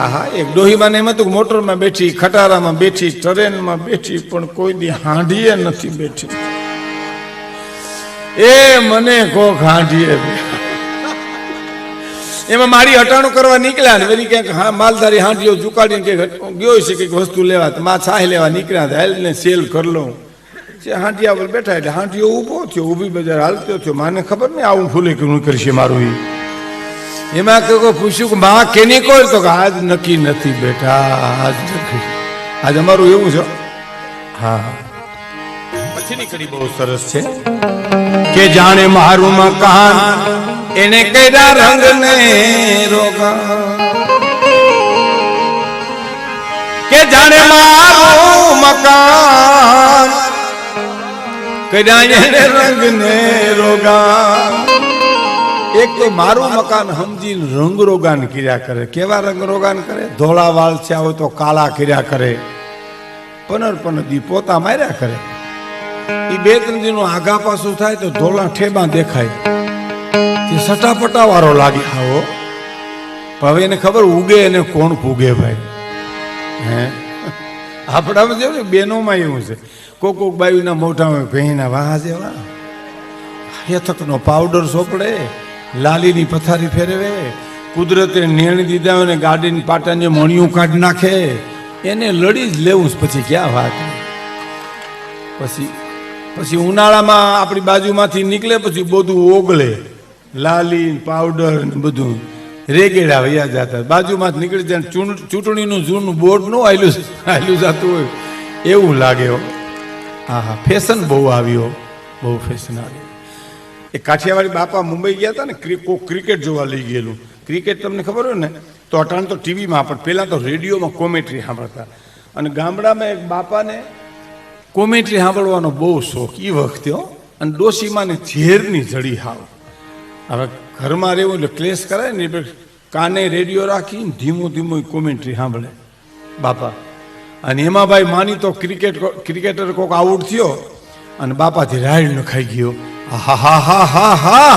આહા એક ડોહીમાં એમ હતું મોટરમાં બેઠી, ખટારામાં બેઠી, ટ્રેનમાં બેઠી, પણ કોઈ દી હાંડીએ નથી બેઠી. એ મને કોક હાંડીએ એમાં મારી હટાણું કરવા નીકળ્યા ને વેરી ક્યાંક માલધારી હાંડીઓ ચુકાડીને ક્યાંક ગયો છે કંઈક વસ્તુ લેવા, માં છાય લેવા નીકળ્યા, હેલ ને સેલ કરી લઉં. હાંડિયા પર બેઠા એટલે હાંડિયો ઊભો થયો, ઊભી બજાર હાલતો થયો. માને ખબર નહીં આવું ફૂલે કે હું કરશે મારું. એમાં કોઈ પૂછ્યું કે માં કેની કોઈ, તો આજ નક્કી નથી બેટા, આજ નક્કી, આજ અમારું એવું છે. હા પછીની કડી બહુ સરસ છે કે જાણે મારું મકાન એને કર્યા રંગ ને રોગા, કે જાણે મારું મકાન કર્યા એને રંગ ને રોગા. એક તો મારું મકાન સમજીને રંગ રોગાન કર્યા કરે. કેવા રંગ રોગાન કરે? ધોળા વાળ છે હોય તો કાળા કર્યા કરે, પનર દી પોતા માર્યા કરે. એ બે ત્રણ દિન આગા પાછું થાય તો ધોળા ઠેબા દેખાય, સટાપટા વાળો લાગે આવો. હવે એને ખબર ઉગે એને કોણ પૂગે ભાઈ. હે આપણામાં જેવું ને બેનોમાં એવું છે, કોક બાયુના મોઢામાં ભેંના વાહ જેવા, હેથકનો પાવડર સોપડે, લાલીની પથારી ફેરવે, કુદરતે નેણી દીધા હોય ને ગાડીની પાટાને મણિયું કાઢી નાખે, એને લડી જ લેવું પછી ક્યાં વાત. પછી ઉનાળામાં આપણી બાજુમાંથી નીકળે પછી બધું ઓગળે, લાલી પાવડર ને બધું રેગેડા વયા જતા. બાજુમાં નીકળી જાય ચૂંટણીનું જૂનું બોર્ડ નું આયલું જતું હોય એવું લાગે. હા હા ફેશન બહુ આવ્યો, બહુ ફેશન આવી. એ કાઠિયાવાડી બાપા મુંબઈ ગયા હતા ને, ક્રિકેટ જોવા લઈ ગયેલું. ક્રિકેટ તમને ખબર હોય ને તો અટાણ તો ટીવીમાં, પણ પહેલાં તો રેડિયોમાં કોમેન્ટ્રી સાંભળતા. અને ગામડામાં એક બાપાને કોમેન્ટ્રી સાંભળવાનો બહુ શોખ એ વખતે. અને ડોશીમાને ઝેરની જડી હાવ. હવે ઘરમાં રહેવું એટલે ક્લેશ કરાય ને, કાને રેડિયો રાખીને ધીમું ધીમું કોમેન્ટ્રી સાંભળે બાપા. અને એમાં ભાઈ માની તો ક્રિકેટર કોક આઉટ થયો અને બાપાથી રાઈડ ન ખાઈ ગયો. હા હા હા હા હા.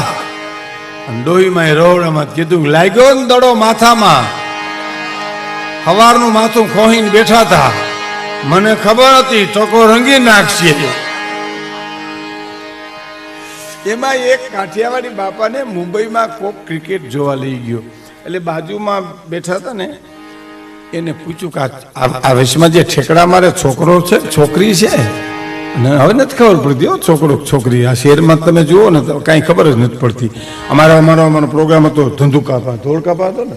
અને ડોહીમાં રોવડામાં કીધું લાગ્યો ને દડો માથામાં. સવારનું માથું ખોહીને બેઠા હતા, મને ખબર હતી ટકો રંગી નાખશે. એમાં એક કાઠિયાવાડી બાપાને મુંબઈમાં કોક ક્રિકેટ જોવા લઈ ગયો. એટલે બાજુમાં બેઠા હતા ને એને પૂછ્યું કે આ વયસમાં જે ઠેકડા મારે છોકરો છે છોકરી છે? અને હવે નથી ખબર પડતી હો છોકરો છોકરી. આ શહેરમાં તમે જુઓ ને તો કાંઈ ખબર જ નથી પડતી. અમારો પ્રોગ્રામ હતો ધંધુકાપા, ધોળકાપા હતો ને,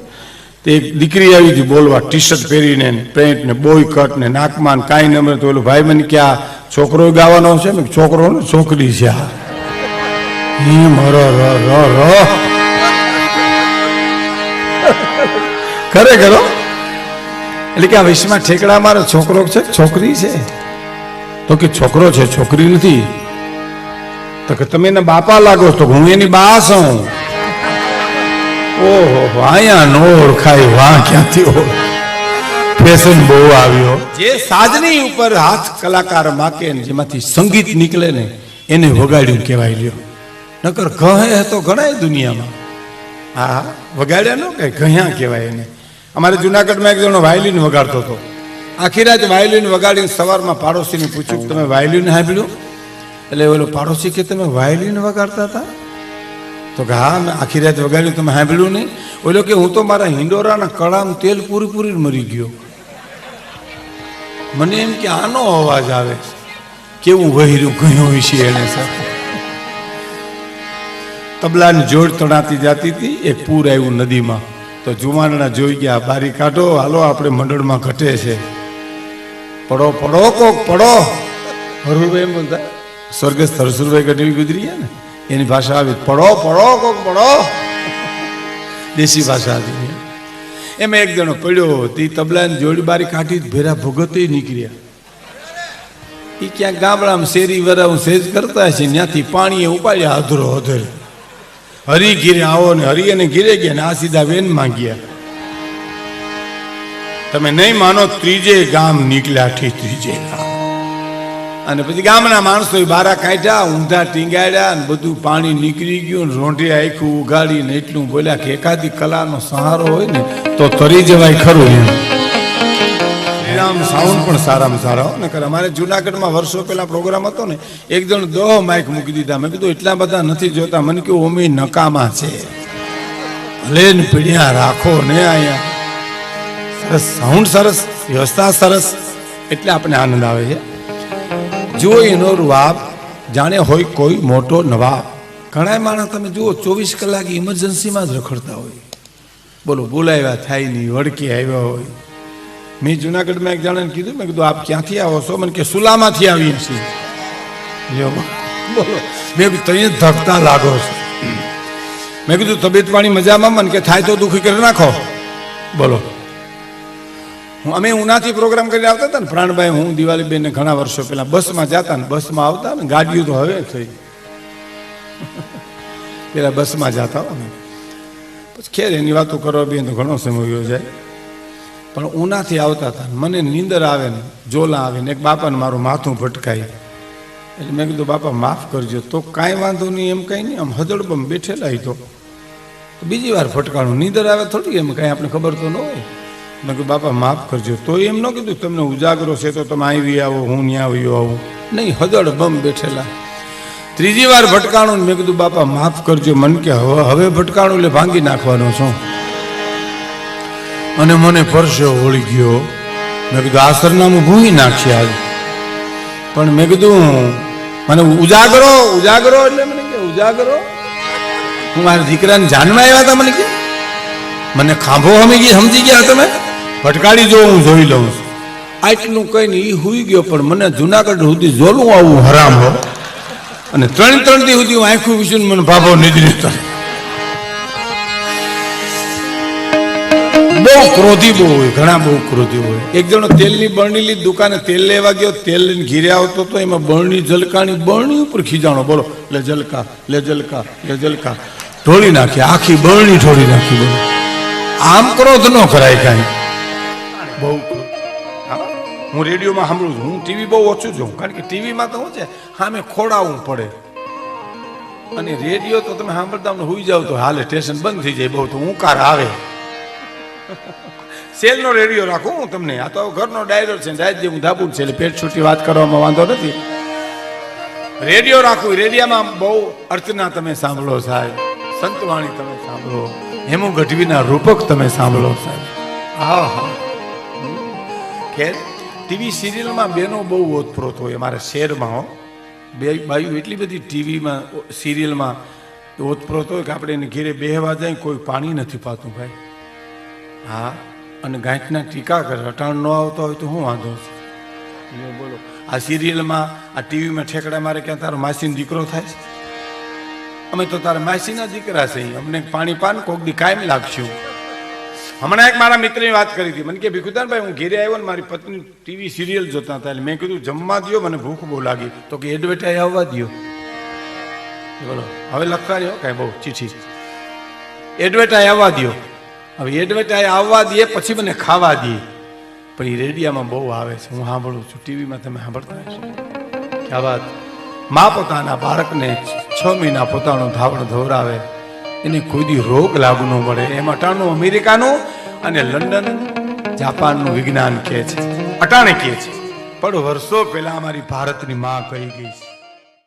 તે એક દીકરી આવી હતી બોલવા, ટી શર્ટ પહેરીને પેન્ટ ને બોય કટ ને નાકમાં કાંઈ ન મળે તો ઓલું ભાઈ મને કે આ છોકરો ગાવાનો છે ને? છોકરો ને છોકરી છે. આ ખરેખર એટલે કે આ વિશ્વમાં ઠેકડા મારે છોકરો છે છોકરી છે? તો કે છોકરો છે છોકરી નથી. તો કે તમે એના બાપા લાગો? તો હું એની બા છું. ઓહો અહીંયા નો ઓળખાય, વાહ ક્યાંથી ઓળખ. ફેશન બહુ આવ્યો. જે સાજની ઉપર હાથ કલાકાર માકે ને જેમાંથી સંગીત નીકળે ને એને વગાડ્યું કહેવાય. લ્યો નકર ઘહે તો ઘણા દુનિયામાં. હા વગાડ્યા ન કે ઘયા કહેવાય એને. અમારે જુનાગઢમાં એક જણો વાયલિન વગાડતો હતો. આખી રાત વાયલિન વગાડીને સવારમાં પાડોશીને પૂછ્યું તમે વાયલિન સાંભળ્યું? એટલે ઓલો પાડોશી કે તમે વાયલિન વગાડતા હતા? તો કે હા મેં આખી રાત વગાડ્યું, તમે સાંભળ્યું નહીં? ઓલો કે હું તો મારા હિંડોરાના કળામાં તેલ પૂરી મરી ગયો. મને એમ કે આનો અવાજ આવે કેવું વહેર્યું ગયું છે એને સાથે. તબલાની જોડ તણાતી જતી હતી. એક પૂર આવ્યું નદીમાં તો જુવાનના જોઈ ગયા, બારી કાઢો હાલો આપણે મંડળમાં ઘટે છે. પડો પડો કોક પડો. હરુભાઈ એમ બોલતા, સ્વર્ગસ્થ હરસુરભાઈ ગઢવી ગુજરી ગયા ને એની ભાષા આવી, પડો પડો કોક પડો, દેશી ભાષા હતી. એમાં એક જણો પડ્યો, તે તબલાની જોડી બારી કાઢી ભેરા ભગતે નીકળ્યા. એ ક્યાંક ગામડામાં શેરી વરાવું સેજ કરતા છે, ત્યાંથી પાણીએ ઉપાડ્યા અધરો અધર. હરી ઘીરે આવો ને હરી એને ઘીરે ગયા ને આ સીધા વેન માં ગયા. તમે નહીં માનો ત્રીજે ગામ નીકળ્યા, ત્રીજે ગામ. અને પછી ગામના માણસો બારા કાઢ્યા, ઊંધા ટીંગાડ્યા ને બધું પાણી નીકળી ગયું ને રોંઢે આખું ઉગાડીને એટલું બોલ્યા કે એકાદી કલાનો સહારો હોય ને તો તરી જવાય ખરું એમ. આમ સાઉન્ડ પણ સારામાં સારા હો. નકર અમારે જુનાગઢમાં વર્ષો પહેલા પ્રોગ્રામ હતો ને, એક જણ 10 માઇક મૂકી દીધા. મેં કીધું એટલા બધા નથી જોતા. મને કહ્યું ઓમી નકામા છે, ભલે ને પીડિયા રાખો ને અહીંયા. સરસ સાઉન્ડ, સરસ વ્યવસ્થા, સરસ, એટલે આપણે આનંદ આવે છે. જો એનો રૂવાબ જાણે હોય કોઈ મોટો નવાબ. ઘણા માણસ તમે જુઓ 24 કલાક ઇમરજન્સીમાં જ રખડતા હોય. બોલો, બોલાવ્યા થાય નહીં, વડકી આવ્યા હોય. મેં જુનાગઢમાં એક જણાને કીધું, મેં કીધું આપ ક્યાંથી આવો છો? મને કે સુલામાંથી આવીએ છીએ. બોલો, મેં કીધું તમે ધકતા લાગો છો. મેં કીધું તબિયત પાણી મજામાં? મને કે થાય તો દુઃખી કરી નાખો. બોલો, અમે ઉનાથી પ્રોગ્રામ કરી આવતા હતા ને પ્રાણભાઈ, હું દિવાળી બેન ને ઘણા વર્ષો પહેલા બસમાં જતા ને, બસમાં આવતા ને, ગાડીઓ તો હવે થઈ, પેલા બસમાં જતા હોય ને. પછી ખેર એની વાતો કરવા બેન તો ઘણો સમય ગયો જાય. પણ ઉનાથી આવતા હતા, મને નીંદર આવે ને, જોલા આવે ને, એક બાપાને મારું માથું ભટકાય. એટલે મેં કીધું બાપા માફ કરજો. તો કાંઈ વાંધો નહીં, એમ કાંઈ નહીં, આમ હદળબમ બેઠેલા તો બીજી વાર ફટકાણું. નીંદર આવે થોડી, એમ કાંઈ આપણે ખબર તો ન હોય. મેં કીધું બાપા માફ કરજો. તો એમ ન કીધું તમને ઉજાગરો છે તો તમે આવી આવો, હું ત્યાં આવ્યો આવું, નહીં, હદળબમ બેઠેલા. ત્રીજી વાર ભટકાણું. મેં કીધું બાપા માફ કરજો. મન કે હવે ભટકાણું એટલે ભાંગી નાખવાનો છું. અને મને પરસેવો વળી ગયો. મેં કીધું આ સરનામું ભૂંગી નાખશે આજ. પણ મેં કીધું મને ઉજાગરો, ઉજાગરો એટલે મને કે ઉજાગરો, હું મારા દીકરાને જાનમાં આવ્યા હતા. મને કે મને ખાંભો સમજી ગયા તમે? ભટકાડી જો, હું જોઈ લઉં છું. આટલું કઈ ને એ હુઈ ગયો. પણ મને જુનાગઢ સુધી જોલું આવું હરામ હો. અને 3 દી સુધી હું આંખું વિશે મને ભાભો નીકળી હતો. બહુ ક્રોધી બહુ હોય, ઘણા બહુ ક્રોધી હોય. એક જણો તેલની બરણીની દુકાને તેલ લેવા ગયો, તેલ લઈને ઘીરે આવતો તો એમાં બરણી ઝલકાની, બરણી ઉપર ખીજાણો. બોલો, લે ઝલકા, લે ઝલકા, લે ઝલકા, ઢોળી નાખી, આખી બરણી ઢોળી નાખી. બોલો, આમ ક્રોધ ન કરાય કાંઈ. બહુ હું રેડિયોમાં સાંભળું છું, હું ટીવી બહુ ઓછું જોઉં, કારણ કે ટીવીમાં તો શું છે, સામે ખોડાવવું પડે. અને રેડિયો તો તમે સાંભળતા હોઈ જાવ તો હાલે, સ્ટેશન બંધ થઈ જાય બહુ તો ઊંકાર આવે. સેલનો રેડિયો રાખું હું તમને. આ તો ઘરનો ડાયરો છે, રાત જેવું ધાબુ છે, એટલે પેટ છૂટી વાત કરવામાં વાંધો નથી. રેડિયો રાખું, રેડિયામાં બહુ અર્ચના તમે સાંભળો સાહેબ, સંતવાણી તમે સાંભળો, હેમુ ગઢવીના રૂપક તમે સાંભળો સાહેબ. હા હા. ખેર ટીવી સિરિયલમાં બેનો બહુ ઓતપ્રોત હોય અમારા શહેરમાં હો. બે બાયું એટલી બધી ટીવીમાં સિરિયલમાં ઓતપ્રોત હોય કે આપણે એને ઘેરે બેહવા જાય કોઈ પાણી નથી પાતું ભાઈ. હા, અને ગાંઠના ટીકા કરે, અટાણ ન આવતો હોય તો શું વાંધો છે? બોલો, આ સિરિયલમાં, આ ટીવીમાં ઠેકડા મારે ક્યાં તારો માસીનો દીકરો થાય છે? અમે તો તારા માસીના દીકરા છે, અમને પાણી પાન કોક દી કાયમ લાગશું. હમણાં એક મારા મિત્રની વાત કરી હતી. મને કે ભીખુદાનભાઈ, હું ઘેરે આવ્યો ને મારી પત્ની ટીવી સિરિયલ જોતા હતા. એટલે મેં કીધું જમવા દો, મને ભૂખ બહુ લાગી. તો કે એડવર્ટાઈઝ આવવા દો. બોલો, હવે લખવા રહ્યો કાંઈ બહુ ચીઠી, એડવર્ટાઈઝ આવવા દો. હવે એડવર્ટાઈઝ આવવા દે પછી મને ખાવા દે. પણ એ રેડિયામાં બહુ આવે છે, હું સાંભળું છું. ટીવીમાં તમે સાંભળતા હશો. ક્યાં વાત. મા પોતાના બાળકને 6 મહિના પોતાનું ધાવણ ધોરાવે, એને કોઈ દી રોગ લાગુ ન મળે. એમ અટાણું અમેરિકાનું અને લંડન જાપાનનું વિજ્ઞાન કહે છે, અટાણે કહે છે. પણ વર્ષો પહેલા અમારી ભારતની માં કહી ગઈ છે.